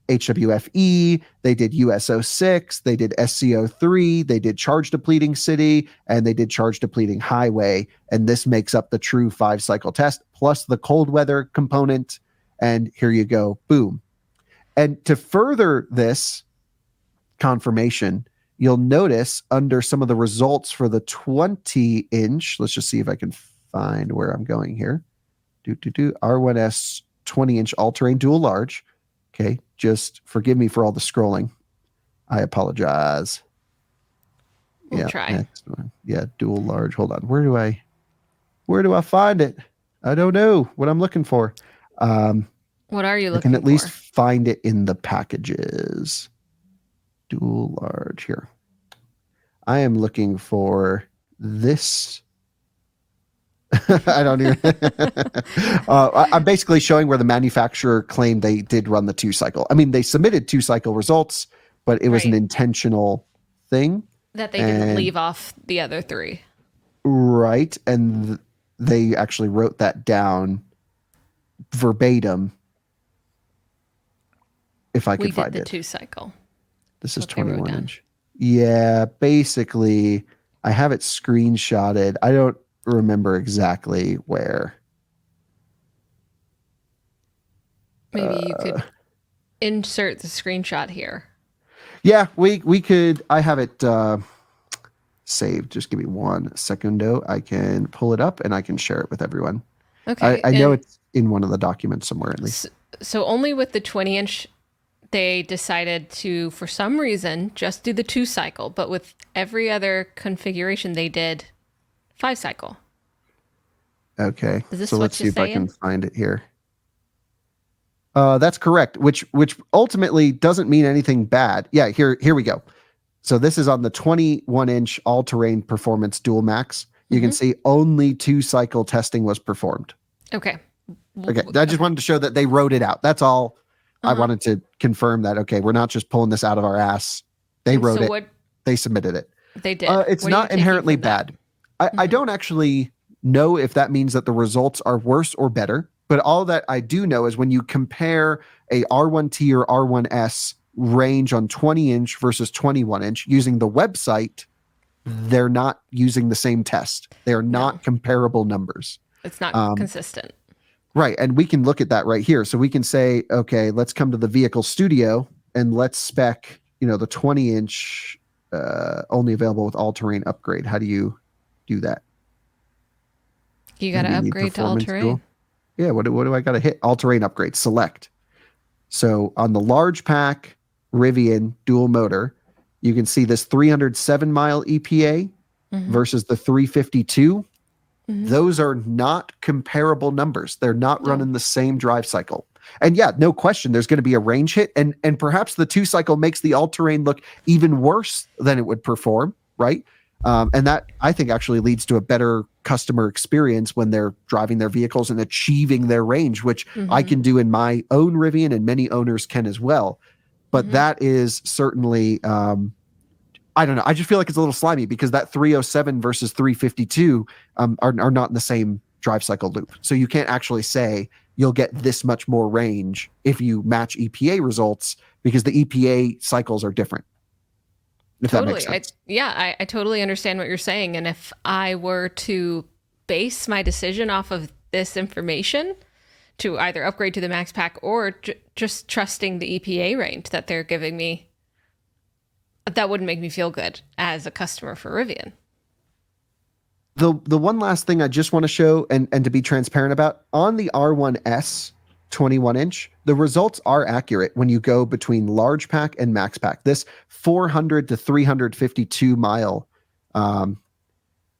HWFE, they did USO6, they did SCO3, they did charge depleting city, and they did charge depleting highway. And this makes up the true 5-cycle test, plus the cold weather component. And here you go, boom. And to further this confirmation, you'll notice under some of the results for the 20 inch, let's just see if I can find where I'm going here. R1S 20 inch all-terrain dual large. Okay, just forgive me for all the scrolling. I apologize. We'll try. Next one. Yeah, dual large. Hold on. Where do I find it? I don't know what I'm looking for. What are you looking for? I can at least find it in the packages. Dual large here. I am looking for this. I don't even. I'm basically showing where the manufacturer claimed they did run the 2-cycle. I mean, they submitted 2-cycle results, but it was an intentional thing that they didn't leave off the other 3. Right, and they actually wrote that down verbatim. If I could find it. We did the 2-cycle. This is 21 inch. Yeah, basically, I have it screenshotted. I don't remember exactly where. Maybe you could insert the screenshot here. Yeah, we could. I have it saved. Just give me 1 secundo. I can pull it up and I can share it with everyone. Okay. I know it's in one of the documents somewhere at least. So only with the 20 inch, they decided to, for some reason, just do the 2-cycle. But with every other configuration, they did 5-cycle. Okay. Is this So what let's see you're if I can saying? find it here. That's correct, which ultimately doesn't mean anything bad. Yeah, here we go. So this is on the 21-inch all-terrain performance dual max. You can see only 2-cycle testing was performed. Okay. Okay, I just wanted to show that they wrote it out. That's all. I Uh-huh. wanted to confirm that, okay, we're not just pulling this out of our ass. They And wrote so it. what They submitted it. they did. It's What are you not taking inherently from that? bad. I don't actually know if that means that the results are worse or better, but all that I do know is when you compare a R1T or R1S range on 20-inch versus 21-inch using the website, they're not using the same test. They're No, not comparable numbers. it's not consistent. Right. And we can look at that right here. So we can say, okay, let's come to the vehicle studio and let's spec, the 20-inch only available with all-terrain upgrade. How do you do that? You got to Maybe you need upgrade to performance all-terrain. tool. Yeah, what do I got to hit? All-terrain upgrade, select. So on the large pack Rivian dual motor, you can see this 307-mile EPA versus the 352. Those are not comparable numbers. They're not running the same drive cycle. And yeah, no question, there's going to be a range hit. And perhaps the 2-cycle makes the all-terrain look even worse than it would perform, right? And that, I think, actually leads to a better customer experience when they're driving their vehicles and achieving their range, which I can do in my own Rivian and many owners can as well. But that is certainly, I don't know. I just feel like it's a little slimy because that 307 versus 352 are not in the same drive cycle loop. So you can't actually say you'll get this much more range if you match EPA results because the EPA cycles are different. If that makes sense. I totally understand what you're saying. And if I were to base my decision off of this information to either upgrade to the Max Pack or just trusting the EPA range that they're giving me, that wouldn't make me feel good as a customer for Rivian. The one last thing I just want to show and to be transparent about, on the R1S 21-inch, the results are accurate when you go between large pack and max pack. This 400 to 352 mile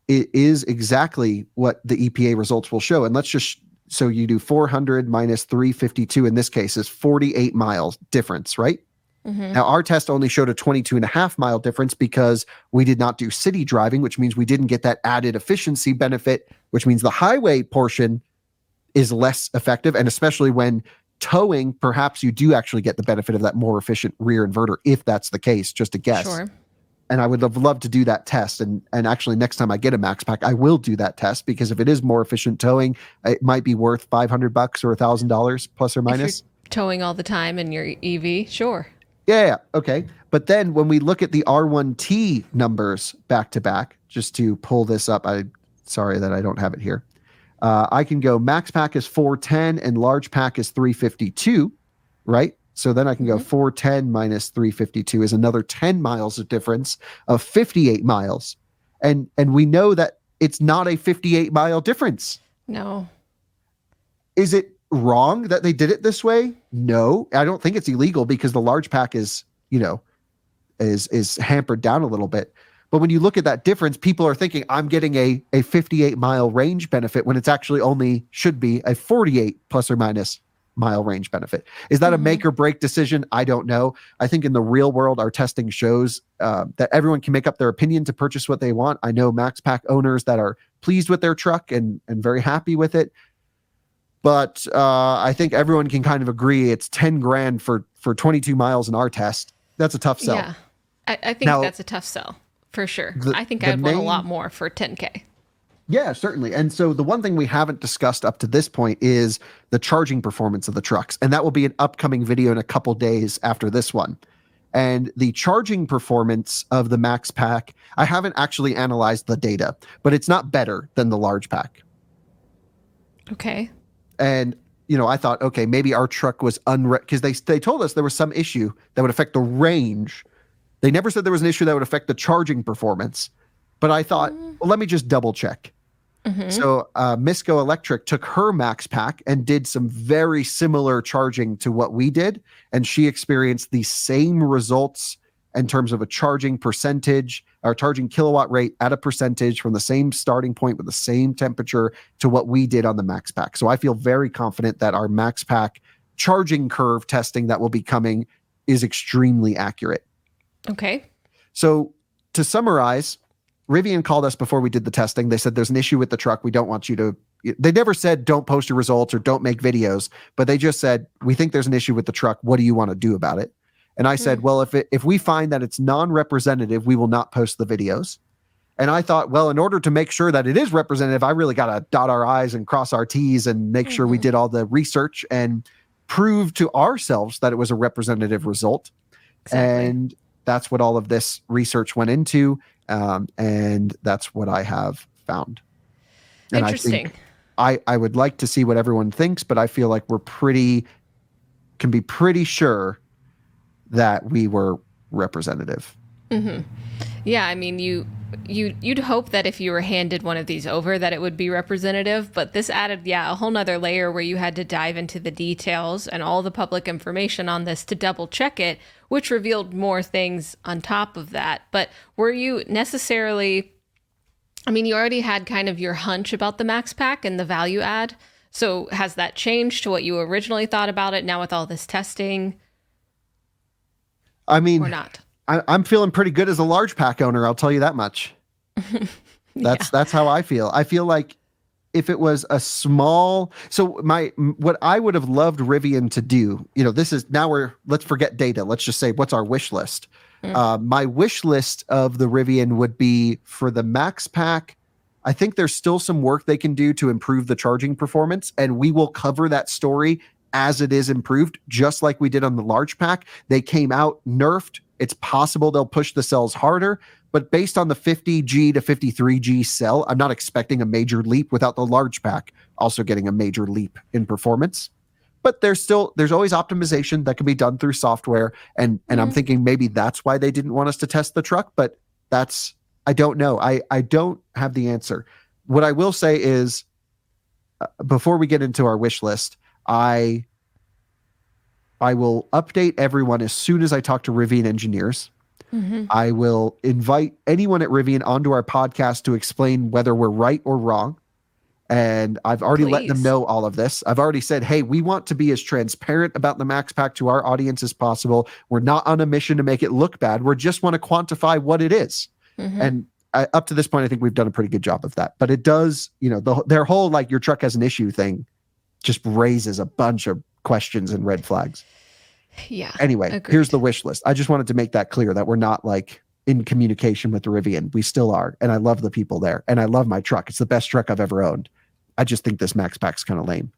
it is exactly what the EPA results will show. And let's just, so you do 400 minus 352 in this case is 48 miles difference, right? Now, our test only showed a 22.5-mile difference because we did not do city driving, which means we didn't get that added efficiency benefit, which means the highway portion is less effective. And especially when towing, perhaps you do actually get the benefit of that more efficient rear inverter, if that's the case, just a guess. Sure. And I would have loved to do that test. And actually, next time I get a Max Pack, I will do that test because if it is more efficient towing, it might be worth $500 or $1,000 plus or minus. If you're towing all the time in your EV, sure. Yeah. Okay. But then when we look at the R1T numbers back to back, just to pull this up, sorry that I don't have it here. I can go max pack is 410 and large pack is 352, right? So then I can go 410 minus 352 is another 10 miles of difference of 58 miles. And we know that it's not a 58-mile difference. No. Is it wrong that they did it this way? No, I don't think it's illegal because the large pack is hampered down a little bit. But when you look at that difference, people are thinking I'm getting a 58-mile range benefit when it's actually only should be a 48 plus or minus mile range benefit. Is that a make or break decision? I don't know. I think in the real world, our testing shows that everyone can make up their opinion to purchase what they want. I know Max Pack owners that are pleased with their truck and very happy with it. But I think everyone can kind of agree it's 10 grand for 22 miles in our test. That's a tough sell. Yeah, I think that's a tough sell for sure. I think I'd want a lot more for 10K. Yeah, certainly. And so the one thing we haven't discussed up to this point is the charging performance of the trucks. And that will be an upcoming video in a couple days after this one. And the charging performance of the Max Pack, I haven't actually analyzed the data, but it's not better than the large pack. Okay. And, I thought, okay, maybe our truck was because they told us there was some issue that would affect the range. They never said there was an issue that would affect the charging performance. But I thought, well, let me just double check. So Misco Electric took her Max Pack and did some very similar charging to what we did. And she experienced the same results in terms of a charging percentage or charging kilowatt rate at a percentage from the same starting point with the same temperature to what we did on the Max Pack. So I feel very confident that our Max Pack charging curve testing that will be coming is extremely accurate. Okay. So to summarize, Rivian called us before we did the testing. They said there's an issue with the truck. We don't want you to. They never said don't post your results or don't make videos, but they just said, we think there's an issue with the truck. What do you want to do about it? And I said, well, if we find that it's non-representative, we will not post the videos. And I thought, well, in order to make sure that it is representative, I really got to dot our I's and cross our T's and make sure we did all the research and prove to ourselves that it was a representative result. Exactly. And that's what all of this research went into. And that's what I have found. And interesting. I would like to see what everyone thinks, but I feel like can be pretty sure that we were representative. Mm-hmm. Yeah, I mean, you'd hope that if you were handed one of these over that it would be representative, but this added, a whole nother layer where you had to dive into the details and all the public information on this to double check it, which revealed more things on top of that. But were you necessarily, I mean, you already had kind of your hunch about the Max Pack and the value add. So has that changed to what you originally thought about it now with all this testing? I mean, or not? I'm feeling pretty good as a large pack owner. I'll tell you that much. That's how I feel. I feel like if it was a small, so what I would have loved Rivian to do, this is now let's forget data. Let's just say, what's our wish list? My wish list of the Rivian would be for the Max Pack. I think there's still some work they can do to improve the charging performance, and we will cover that story as it is improved, just like we did on the large pack. They came out nerfed. It's possible they'll push the cells harder, but based on the 50G to 53G cell, I'm not expecting a major leap without the large pack also getting a major leap in performance. But there's always optimization that can be done through software. And I'm thinking maybe that's why they didn't want us to test the truck, but I don't know. I don't have the answer. What I will say is, before we get into our wish list, I will update everyone as soon as I talk to Rivian engineers. Mm-hmm. I will invite anyone at Rivian onto our podcast to explain whether we're right or wrong. And I've already let them know all of this. I've already said, hey, we want to be as transparent about the Max Pack to our audience as possible. We're not on a mission to make it look bad. We just want to quantify what it is. Mm-hmm. And up to this point, I think we've done a pretty good job of that. But it does, their whole like your truck has an issue thing just raises a bunch of questions and red flags. Yeah. Anyway, agreed. Here's the wish list. I just wanted to make that clear that we're not like in communication with the Rivian. We still are. And I love the people there. And I love my truck. It's the best truck I've ever owned. I just think this Max Pack's kind of lame.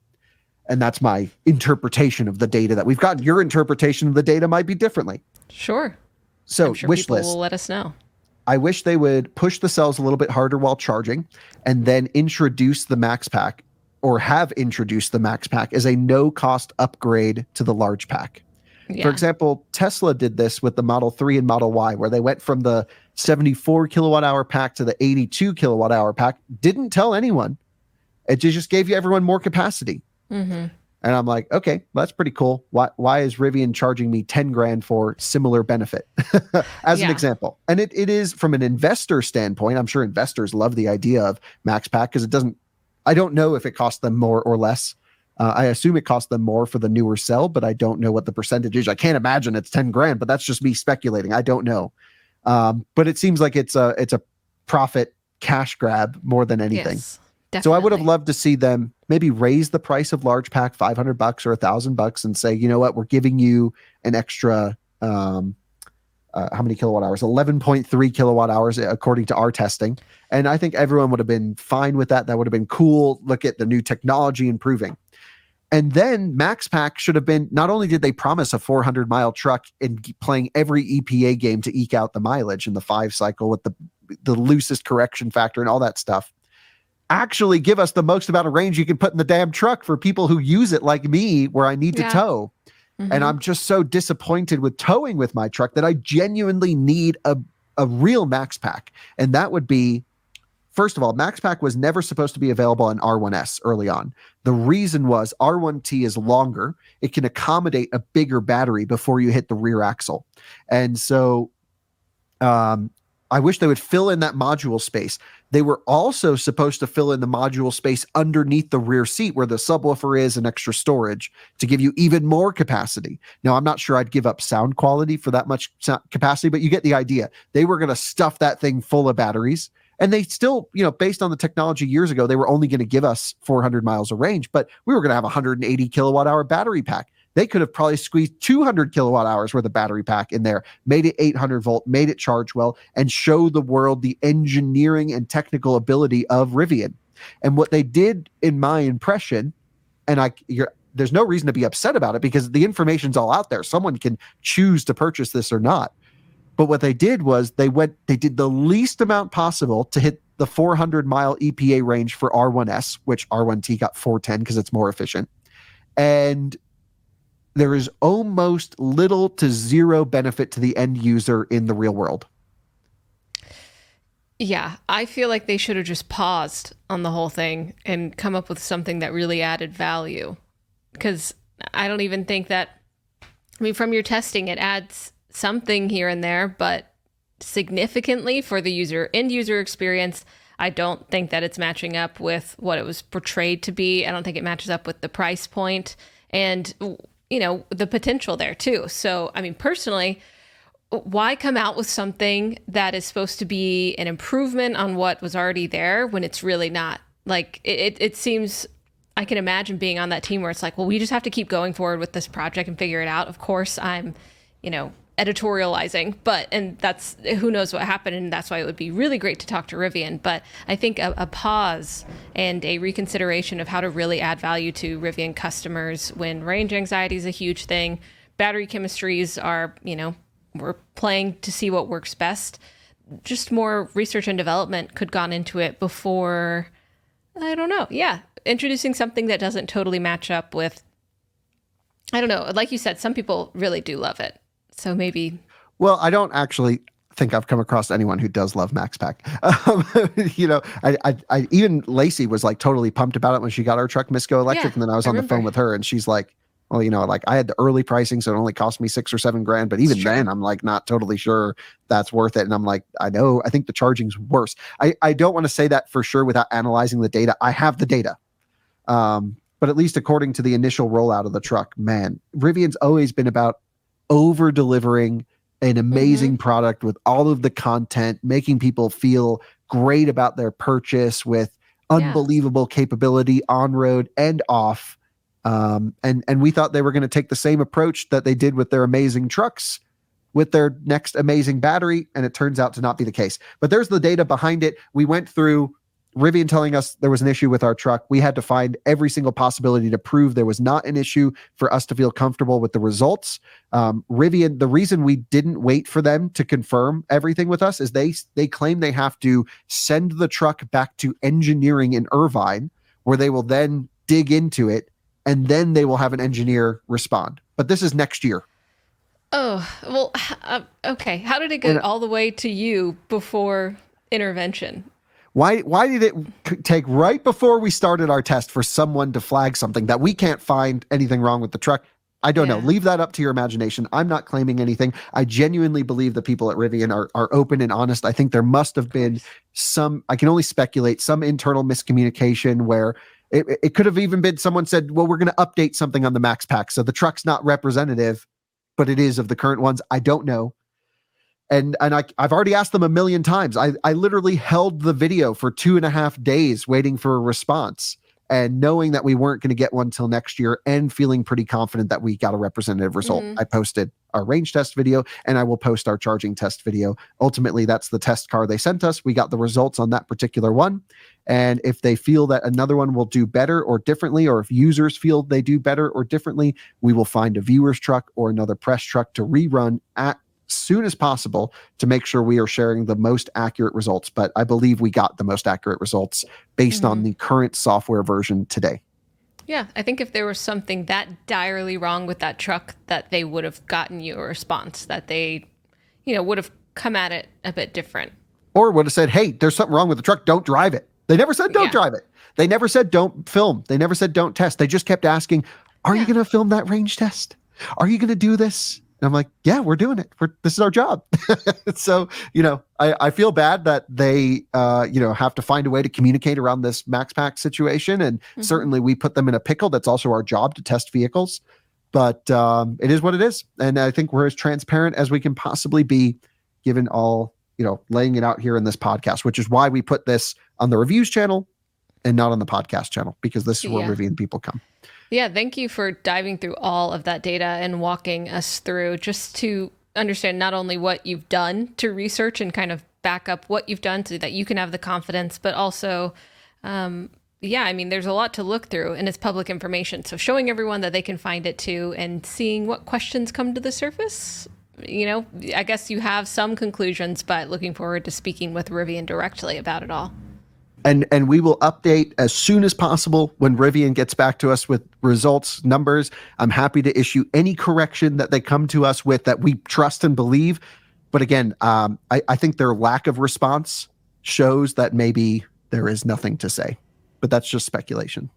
And that's my interpretation of the data that we've gotten. Your interpretation of the data might be differently. Sure. So I'm sure wish people list. will let us know. I wish they would push the cells a little bit harder while charging and then introduce the Max Pack, or have introduced the Max Pack as a no-cost upgrade to the large pack. Yeah. For example, Tesla did this with the Model 3 and Model Y, where they went from the 74 kilowatt hour pack to the 82 kilowatt hour pack. Didn't tell anyone. It just gave you everyone more capacity. Mm-hmm. And I'm like, okay, well, that's pretty cool. Why is Rivian charging me 10 grand for similar benefit as an example? And it is from an investor standpoint. I'm sure investors love the idea of Max Pack because I don't know if it costs them more or less. I assume it costs them more for the newer cell, but I don't know what the percentage is. I can't imagine it's 10 grand, but that's just me speculating. I don't know. But it seems like it's a profit cash grab more than anything. Yes, definitely. So I would have loved to see them maybe raise the price of large pack $500 or $1,000 and say, you know what, we're giving you an extra, how many kilowatt hours? 11.3 kilowatt hours according to our testing. And I think everyone would have been fine with that. That would have been cool. Look at the new technology improving. And then Max Pack should have been, not only did they promise a 400-mile truck and playing every EPA game to eke out the mileage in the 5 cycle with the loosest correction factor and all that stuff, actually give us the most amount of range you can put in the damn truck for people who use it like me, where I need to tow. Mm-hmm. And I'm just so disappointed with towing with my truck that I genuinely need a real Max Pack. And that would be, first of all, Max Pack was never supposed to be available on R1S early on. The reason was R1T is longer. It can accommodate a bigger battery before you hit the rear axle. And so I wish they would fill in that module space. They were also supposed to fill in the module space underneath the rear seat where the subwoofer is and extra storage to give you even more capacity. Now, I'm not sure I'd give up sound quality for that much capacity, but you get the idea. They were going to stuff that thing full of batteries. And they still, based on the technology years ago, they were only going to give us 400 miles of range, but we were going to have a 180 kilowatt hour battery pack. They could have probably squeezed 200 kilowatt hours worth of battery pack in there, made it 800 volt, made it charge well, and show the world the engineering and technical ability of Rivian. And what they did, in my impression, and there's no reason to be upset about it because the information's all out there. Someone can choose to purchase this or not. But what they did was they did the least amount possible to hit the 400 mile EPA range for R1S, which R1T got 410 because it's more efficient. And there is almost little to zero benefit to the end user in the real world. Yeah, I feel like they should have just paused on the whole thing and come up with something that really added value. Because I don't even think that, from your testing, it adds something here and there, but significantly for the end user experience, I don't think that it's matching up with what it was portrayed to be. I don't think it matches up with the price point and the potential there too. So, personally, why come out with something that is supposed to be an improvement on what was already there when it's really not? Like, it seems, I can imagine being on that team where it's like, well, we just have to keep going forward with this project and figure it out. Of course, I'm, editorializing, and that's, who knows what happened, and that's why it would be really great to talk to Rivian. But I think a pause and a reconsideration of how to really add value to Rivian customers when range anxiety is a huge thing, battery chemistries are, we're playing to see what works best. Just more research and development could gone into it before, I don't know. Yeah. Introducing something that doesn't totally match up with, I don't know. Like you said, some people really do love it. So maybe. Well, I don't actually think I've come across anyone who does love Max Pack. I even Lacey was like totally pumped about it when she got her truck Misco electric. Yeah, and then I was on the phone with her and she's like, well, I had the early pricing, so it only cost me $6 or $7 grand. But even then I'm like, not totally sure that's worth it. And I'm like, I think the charging's worse. I don't want to say that for sure without analyzing the data. I have the data. But at least according to the initial rollout of the truck, man, Rivian's always been about over delivering an amazing product with all of the content, making people feel great about their purchase with unbelievable capability on road and off. And we thought they were going to take the same approach that they did with their amazing trucks with their next amazing battery. And it turns out to not be the case, but there's the data behind it. We went through Rivian telling us there was an issue with our truck. We had to find every single possibility to prove there was not an issue for us to feel comfortable with the results. Rivian, the reason we didn't wait for them to confirm everything with us is they claim they have to send the truck back to engineering in Irvine, where they will then dig into it, and then they will have an engineer respond. But this is next year. Oh, well, okay. How did it get all the way to you before intervention? Why did it take right before we started our test for someone to flag something that we can't find anything wrong with the truck? I don't know. Leave that up to your imagination. I'm not claiming anything. I genuinely believe the people at Rivian are open and honest. I think there must have been I can only speculate, some internal miscommunication where it could have even been someone said, well, we're going to update something on the Max Pack. So the truck's not representative, but it is of the current ones. I don't know. And I've already asked them a million times. I literally held the video for 2.5 days waiting for a response and knowing that we weren't going to get one till next year and feeling pretty confident that we got a representative result. I posted our range test video and I will post our charging test video. Ultimately, that's the test car they sent us. We got the results on that particular one. And if they feel that another one will do better or differently, or if users feel they do better or differently, we will find a viewer's truck or another press truck to rerun at soon as possible to make sure we are sharing the most accurate results. But I believe we got the most accurate results based on the current software version today. Yeah, I think if there was something that direly wrong with that truck, that they would have gotten you a response, that they, would have come at it a bit different. Or would have said, hey, there's something wrong with the truck. Don't drive it. They never said don't drive it. They never said don't film. They never said don't test. They just kept asking, are you going to film that range test? Are you going to do this? And I'm like, yeah, we're doing it. This is our job. So, I feel bad that they, have to find a way to communicate around this Max Pack situation. And certainly we put them in a pickle. That's also our job, to test vehicles. But it is what it is. And I think we're as transparent as we can possibly be, given all, laying it out here in this podcast, which is why we put this on the reviews channel and not on the podcast channel, because this is where Rivian people come. Yeah, thank you for diving through all of that data and walking us through, just to understand not only what you've done to research and kind of back up what you've done so that you can have the confidence, but also, there's a lot to look through, and it's public information. So showing everyone that they can find it too, and seeing what questions come to the surface. I guess you have some conclusions, but looking forward to speaking with Rivian directly about it all. And we will update as soon as possible when Rivian gets back to us with results, numbers. I'm happy to issue any correction that they come to us with that we trust and believe. But again, I think their lack of response shows that maybe there is nothing to say. But that's just speculation.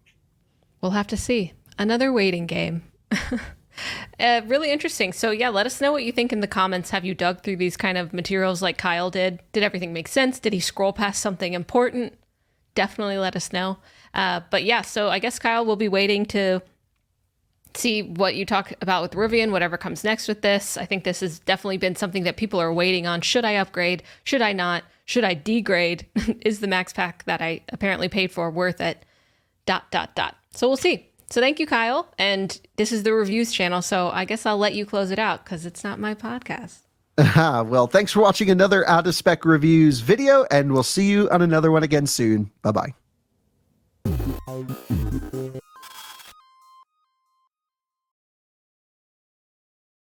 We'll have to see. Another waiting game. Really interesting. So yeah, let us know what you think in the comments. Have you dug through these kind of materials like Kyle did? Did everything make sense? Did he scroll past something important? Definitely let us know. But yeah, so I guess, Kyle, we'll be waiting to see what you talk about with Rivian, whatever comes next with this. I think this has definitely been something that people are waiting on. Should I upgrade? Should I not? Should I degrade? Is the Max Pack that I apparently paid for worth it? ... So we'll see. So thank you, Kyle. And this is the reviews channel, so I guess I'll let you close it out because it's not my podcast. Well, thanks for watching another Out of Spec Reviews video, and we'll see you on another one again soon. Bye-bye.